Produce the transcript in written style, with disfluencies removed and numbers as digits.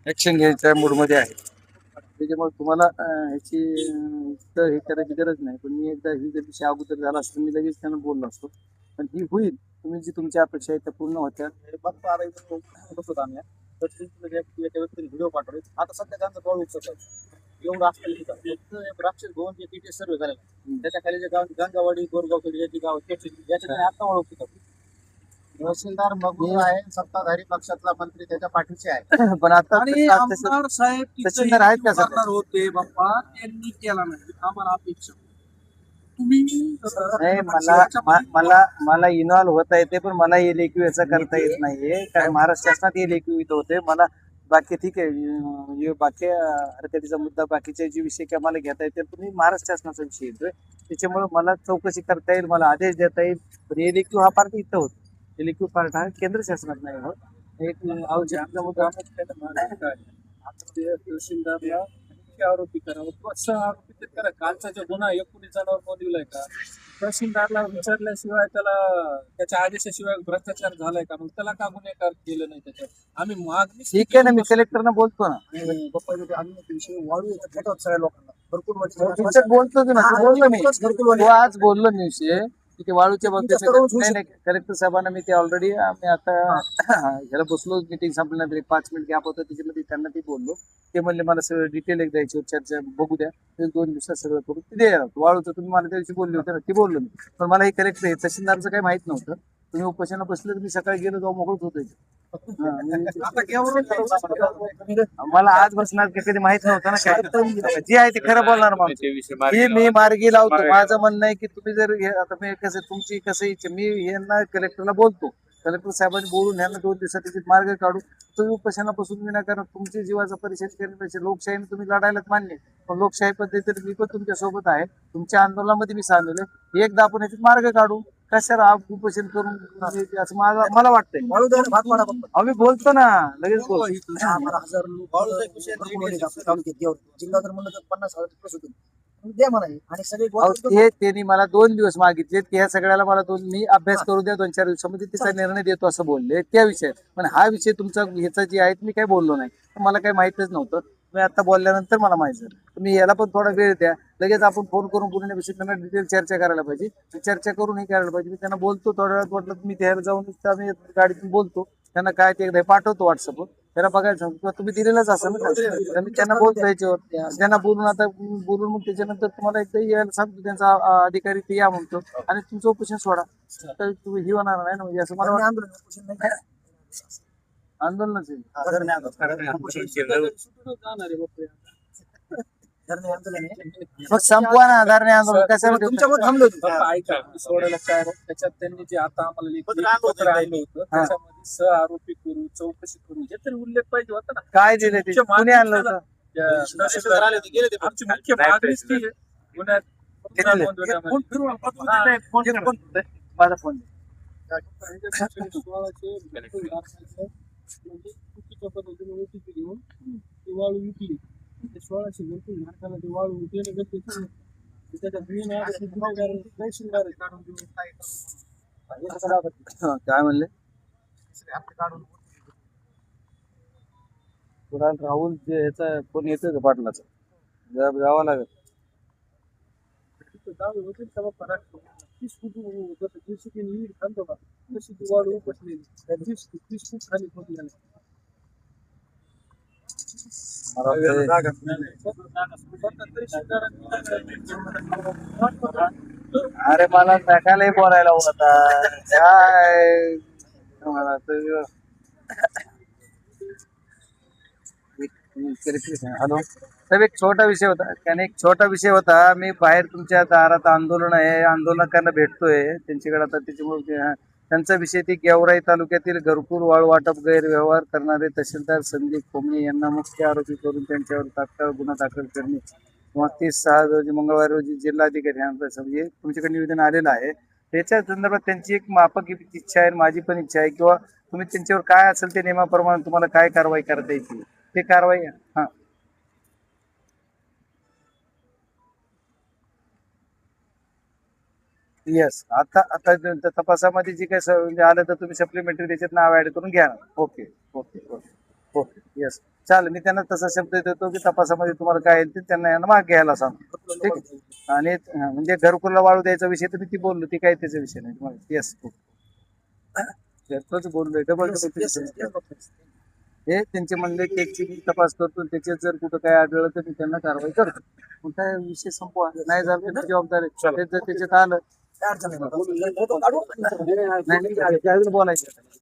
Action घ्यायच्या mood मध्ये आहे. त्याच्यामुळे तुम्हाला ह्याची हे करायची गरज नाही. पण मी एकदा ही जर विषय अगोदर झाला असतो मी लगेच त्यांना बोललो असतो. पण ही होईल. तुम्ही जी तुमच्या अपेक्षा आहेत त्या पूर्ण होत्या. बघतो आम्ही तर एका व्यक्तीने व्हिडिओ पाठवले. आता सध्या त्यांचा कॉल उचलत एवढं असतं राक्षस भवन जे टीटीएस सर्वे झालेला त्याच्या खाली जे गाव गंगावाडी गोरगाव जी गाव याच्या आता ओळख होतात. तहसीलदार मगरूर आहे, सत्ताधारी पक्षातला मंत्री त्याच्या पाठीचे आहे. पण आता आमदार साहेब तहसीलदार आहेत का सर होते बाप्पा त्यांनी केला नाही आम्हाला अपेक्षा मला इन्व्हॉल्व होता येते पण मला हे लेखी याचा करता येत नाहीये कारण महाराष्ट्र शासनात हे लेखी इथं होते. मला बाकी ठीक आहे बाकी हरकतीचा मुद्दा बाकीचे जे विषय की आम्हाला घेता येते पण महाराष्ट्र शासनाचा विषय येतोय त्याच्यामुळे मला चौकशी करता येईल मला आदेश देता येईल. पण हे लेखी हा पार्टी इथं होतो. इलेक्ट्रिक पार्ट हा केंद्र शासनात नाही होत. एक तहसीलदारला आरोपी करावं असं आरोपी तर करा. कालचा जो गुन्हा 19 जणांवर नोंदविलाय का तहसीलदारला विचारल्याशिवाय त्याला त्याच्या आदेशाशिवाय भ्रष्टाचार झालाय का मग त्याला का गुन्हेगार केलं नाही त्याच्यात आम्ही मागणी ठीक आहे ना. मी कलेक्टरना बोलतो ना वाळू सगळ्या लोकांना भरपूर बोलतो ना बोललो मी आज बोललो मी विषय की वाळूच्या बाबतीत कलेक्टर साहेबांना मी ते ऑलरेडी आम्ही आता ह्याला बसलो मीटिंग संपल्यानंतर 5 मिनिट गॅप होतं त्याच्यामध्ये त्यांना ते बोललो. ते म्हणले मला सगळं डिटेल एक द्यायची चर्चा बघू द्या 2 दिवसात सगळं करू ते द्यायला वाळूचं तुम्ही मला त्या दिवशी बोलले होते ना ते बोललो मी. पण मला हे कलेक्टर आहे तहसीलदारचं काही माहित नव्हतं. तुम्ही उपोषणा बसले तर मी सकाळी गेलो जाऊ मोकळत होतो. मला आज बसणार कधी माहित नव्हतं ना काय जे आहे ते खरं बोलणार माणूस मी मार्गी लावतो. माझं म्हणणं आहे की तुम्ही जर आता मी कसं तुमची कसं इच्छा मी यांना कलेक्टरला बोलतो. कलेक्टर साहेबांनी बोलून यांना 2 दिवसात मार्ग काढू. तुम्ही उपोषणापासून विनाकारण तुमची जीवाचा परिषद करण्यापेक्षा लोकशाहीने तुम्ही लढायलाच मान्य पण लोकशाही पद्धतीने मी पण तुमच्या सोबत आहे. तुमच्या आंदोलनामध्ये मी सामील एकदा आपण याच्यात मार्ग काढू. कशाला उपोषण करून असं मला वाटतंय. आम्ही बोलतो ना लगेच बोलतो. जिल्हा तर म्हणलं तर 50,000 द्या म्हणा आणि सगळे त्यांनी मला 2 दिवस मागितले त्या सगळ्याला मला मी अभ्यास करू द्या 2-4 दिवसामध्ये तिचा निर्णय देतो असं बोलले त्या विषय. पण हा विषय तुमचा ह्याचा जे आहे मी काही बोललो नाही मला काही माहितच नव्हतं. मी आता बोलल्यानंतर मला माहित झालं. तुम्ही याला पण थोडा वेळ द्या लगेच आपण फोन करून बोलण्यापेक्षा त्यांना डिटेल चर्चा करायला पाहिजे. चर्चा करून हे करायला पाहिजे. मी त्यांना बोलतो थोड्या वेळात वाटलं तुम्ही त्याला जाऊन आम्ही गाडीतून बोलतो त्यांना काय ते एकदा पाठवतो व्हॉट्सअपवर त्याला बघायचं तुम्ही दिलेलंच असं ना मी त्यांना बोलतो याच्यावर त्यांना बोलून आता बोलून मग त्याच्यानंतर तुम्हाला एकदा यायला सांगतो त्यांचा अधिकारी ते या म्हणतो आणि तुमचं उपोषण सोडा तर तुम्ही ही होणार नाही ना म्हणजे असं मला आंदोलनच मग संपवा ना धरणे आंदोलन कशामध्ये तुमच्यावर थांबलो ऐका सोडायला काय त्याच्यात त्यांनी जे आता आम्हाला पत्र आणलं होतं त्याच्यामध्ये सह आरोपी करू चौकशी करू हे तरी उल्लेख पाहिजे होता ना. काय दिले ते कोणी आणलं होतं आमची मुख्य मागणीच ती गुन्ह्यात माझा फोन चुकीच्या पद्धतीने ओटीपी देऊन ती वाळू विकली. 1600 भरपूर झाडाला ते वाळू देणं गरजेचं आहे. त्याच्या काय म्हणले राहुल जे ह्याचा फोन येतोय का पाटलाचा जावं लागेल. होते का बाप्पा 30 फूट जसं जेसीबीने खांदतो का तशी ती वाळू उपसलेली 30 फूट खाली होती. अरे मला टाकायलाही बोलायला होता काय मला हॅलो साहेब एक छोटा विषय होता त्याने एक छोटा विषय होता. मी बाहेर तुमच्या दारात आंदोलन आहे आंदोलकांना भेटतोय त्यांच्याकडे आता त्याच्यामुळे त्यांचा विषय ती गेवराई तालुक्यातील घरकुल वाळू वाटप गैरव्यवहार करणारे तहसीलदार संदीप कोमणे यांना मुख्य आरोपी करून त्यांच्यावर तात्काळ गुन्हा दाखल करणे किंवा 30/6 रोजी मंगळवारी रोजी जिल्हाधिकारी म्हणजे तुमच्याकडे निवेदन आलेलं आहे. त्याच्या संदर्भात त्यांची एक माफक इच्छा आहे माझी पण इच्छा आहे किंवा तुम्ही त्यांच्यावर काय असेल ते नियमाप्रमाणे तुम्हाला काय कारवाई करता येईल ते कारवाई हा येस आता आता तपासामध्ये जी काही म्हणजे आलं तर तुम्ही सप्लिमेंटरी त्याच्यात नाव ऍड करून घ्या. Okay okay okay okay yes चालेल. मी त्यांना तसा शब्द देतो की तपासामध्ये तुम्हाला काय येईल ते त्यांना यांना माग घ्यायला सांगतो. ठीक आहे. आणि म्हणजे घरकुलला वाळू द्यायचा विषय तर मी ती बोललो ती काही त्याचा विषय नाही. येस घरपोच बोललोय डबल हे त्यांचे म्हणले केकची मी तपास करतो त्याच्यात जर कुठं काय आढळलं तर मी त्यांना कारवाई करतो. मग काय विषय संपवा नाही झालं तर जबाबदारी जर त्याच्यात आलं नाही बोलायचं